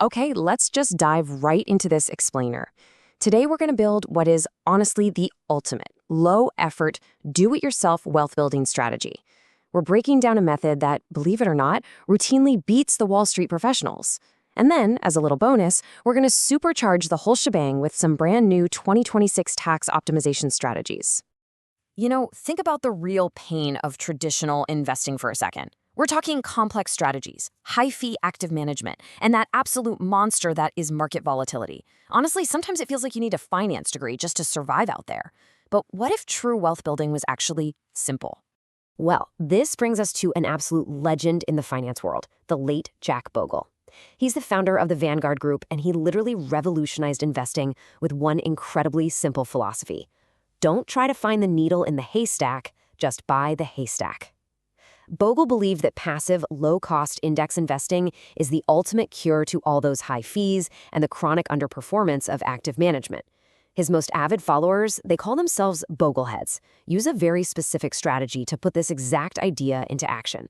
Okay, let's just dive right into this explainer. Today, we're going to build what is honestly the ultimate low effort, do it yourself wealth building strategy. We're breaking down a method that, believe it or not, routinely beats the Wall Street professionals. And then, as a little bonus, we're going to supercharge the whole shebang with some brand new 2026 tax optimization strategies. Think about the real pain of traditional investing for a second. We're talking complex strategies, high-fee active management, and that absolute monster that is market volatility. Honestly, sometimes it feels like you need a finance degree just to survive out there. But what if true wealth building was actually simple? Well, this brings us to an absolute legend in the finance world, the late Jack Bogle. He's the founder of the Vanguard Group, and he literally revolutionized investing with one incredibly simple philosophy. Don't try to find the needle in the haystack, just buy the haystack. Bogle believed that passive, low-cost index investing is the ultimate cure to all those high fees and the chronic underperformance of active management. His most avid followers, they call themselves Bogleheads, use a very specific strategy to put this exact idea into action.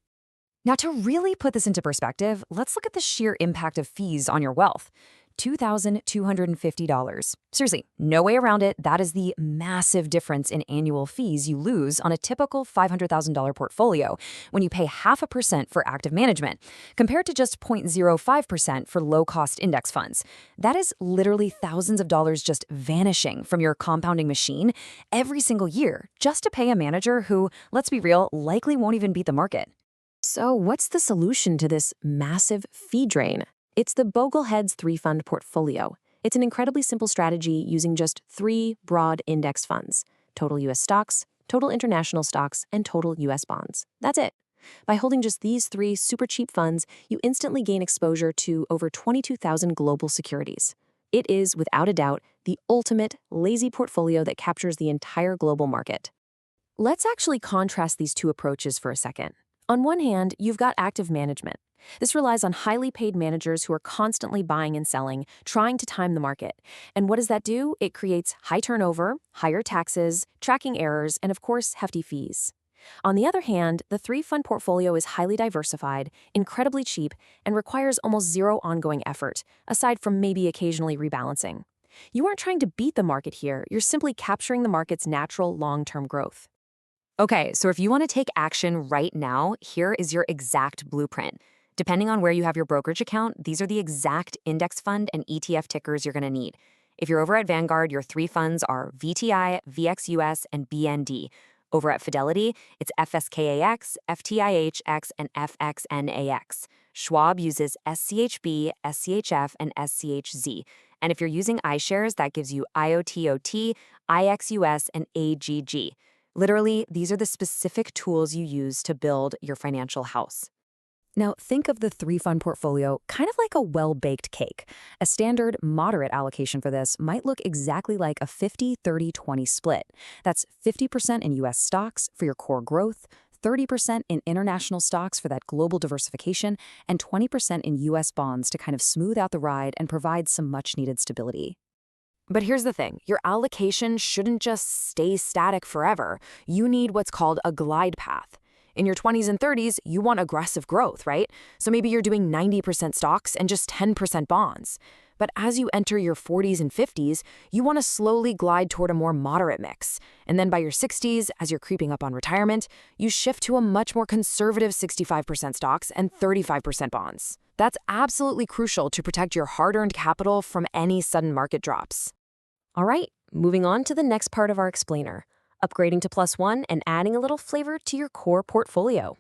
Now, to really put this into perspective, let's look at the sheer impact of fees on your wealth. $2,250. Seriously, no way around it. That is the massive difference in annual fees you lose on a typical $500,000 portfolio when you pay 0.5% for active management, compared to just 0.05% for low-cost index funds. That is literally thousands of dollars just vanishing from your compounding machine every single year just to pay a manager who, let's be real, likely won't even beat the market. So what's the solution to this massive fee drain? It's the Boglehead's three-fund portfolio. It's an incredibly simple strategy using just 3 broad index funds: total U.S. stocks, total international stocks, and total U.S. bonds. That's it. By holding just these 3 super cheap funds, you instantly gain exposure to over 22,000 global securities. It is, without a doubt, the ultimate lazy portfolio that captures the entire global market. Let's actually contrast these two approaches for a second. On one hand, you've got active management. This relies on highly paid managers who are constantly buying and selling, trying to time the market. And what does that do? It creates high turnover, higher taxes, tracking errors, and of course, hefty fees. On the other hand, the 3-fund portfolio is highly diversified, incredibly cheap, and requires almost zero ongoing effort, aside from maybe occasionally rebalancing. You aren't trying to beat the market here, you're simply capturing the market's natural long-term growth. Okay, so if you want to take action right now, here is your exact blueprint. Depending on where you have your brokerage account, these are the exact index fund and ETF tickers you're going to need. If you're over at Vanguard, your 3 funds are VTI, VXUS, and BND. Over at Fidelity, it's FSKAX, FTIHX, and FXNAX. Schwab uses SCHB, SCHF, and SCHZ. And if you're using iShares, that gives you IOTOT, IXUS, and AGG. Literally, these are the specific tools you use to build your financial house. Now, think of the 3-fund portfolio kind of like a well-baked cake. A standard, moderate allocation for this might look exactly like a 50-30-20 split. That's 50% in U.S. stocks for your core growth, 30% in international stocks for that global diversification, and 20% in U.S. bonds to kind of smooth out the ride and provide some much-needed stability. But here's the thing, your allocation shouldn't just stay static forever. You need what's called a glide path. In your 20s and 30s, you want aggressive growth, right? So maybe you're doing 90% stocks and just 10% bonds. But as you enter your 40s and 50s, you want to slowly glide toward a more moderate mix. And then by your 60s, as you're creeping up on retirement, you shift to a much more conservative 65% stocks and 35% bonds. That's absolutely crucial to protect your hard-earned capital from any sudden market drops. All right, moving on to the next part of our explainer, upgrading to +1 and adding a little flavor to your core portfolio.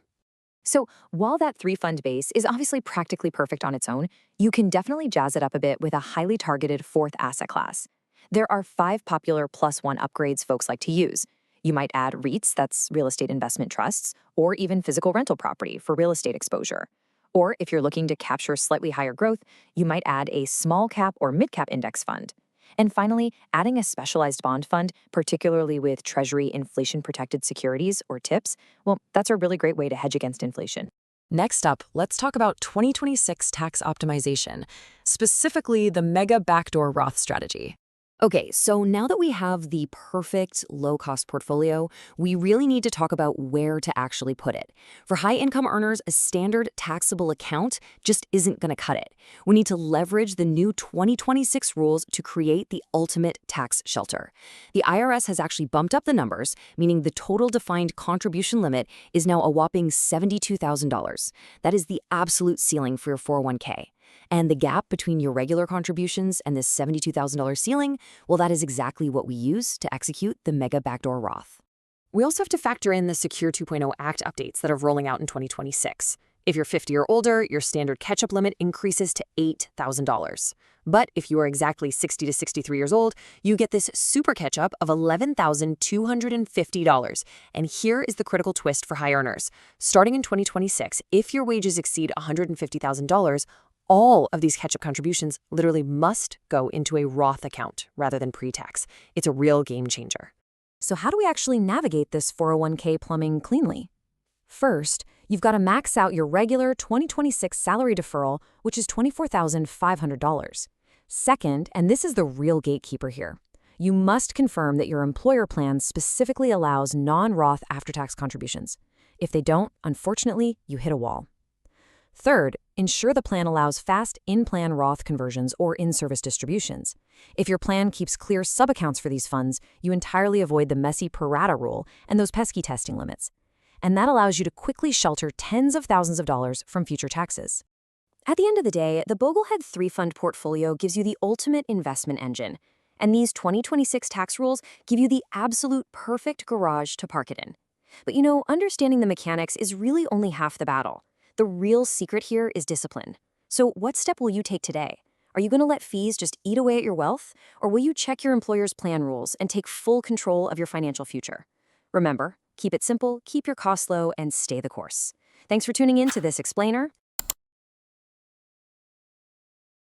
So while that 3-fund base is obviously practically perfect on its own, you can definitely jazz it up a bit with a highly targeted 4th asset class. There are 5 popular +1 upgrades folks like to use. You might add REITs, that's real estate investment trusts, or even physical rental property for real estate exposure. Or if you're looking to capture slightly higher growth, you might add a small cap or mid cap index fund. And finally, adding a specialized bond fund, particularly with Treasury inflation-protected securities, or TIPS, well, that's a really great way to hedge against inflation. Next up, let's talk about 2026 tax optimization, specifically the mega backdoor Roth strategy. Okay, so now that we have the perfect low-cost portfolio, we really need to talk about where to actually put it. For high-income earners, a standard taxable account just isn't going to cut it. We need to leverage the new 2026 rules to create the ultimate tax shelter. The IRS has actually bumped up the numbers, meaning the total defined contribution limit is now a whopping $72,000. That is the absolute ceiling for your 401k. And the gap between your regular contributions and this $72,000 ceiling, well, that is exactly what we use to execute the mega backdoor Roth. We also have to factor in the Secure 2.0 Act updates that are rolling out in 2026. If you're 50 or older, your standard catch-up limit increases to $8,000. But if you are exactly 60 to 63 years old, you get this super catch-up of $11,250. And here is the critical twist for high earners. Starting in 2026, if your wages exceed $150,000, all of these catch-up contributions literally must go into a Roth account rather than pre-tax. It's a real game changer. So how do we actually navigate this 401k plumbing cleanly? First, you've got to max out your regular 2026 salary deferral, which is $24,500. Second, and this is the real gatekeeper here, you must confirm that your employer plan specifically allows non-Roth after-tax contributions. If they don't, unfortunately, you hit a wall. Third, ensure the plan allows fast in-plan Roth conversions or in-service distributions. If your plan keeps clear sub-accounts for these funds, you entirely avoid the messy pro rata rule and those pesky testing limits. And that allows you to quickly shelter tens of thousands of dollars from future taxes. At the end of the day, the Boglehead 3-fund portfolio gives you the ultimate investment engine. And these 2026 tax rules give you the absolute perfect garage to park it in. But understanding the mechanics is really only half the battle. The real secret here is discipline. So what step will you take today? Are you going to let fees just eat away at your wealth? Or will you check your employer's plan rules and take full control of your financial future? Remember, keep it simple, keep your costs low, and stay the course. Thanks for tuning in to this explainer.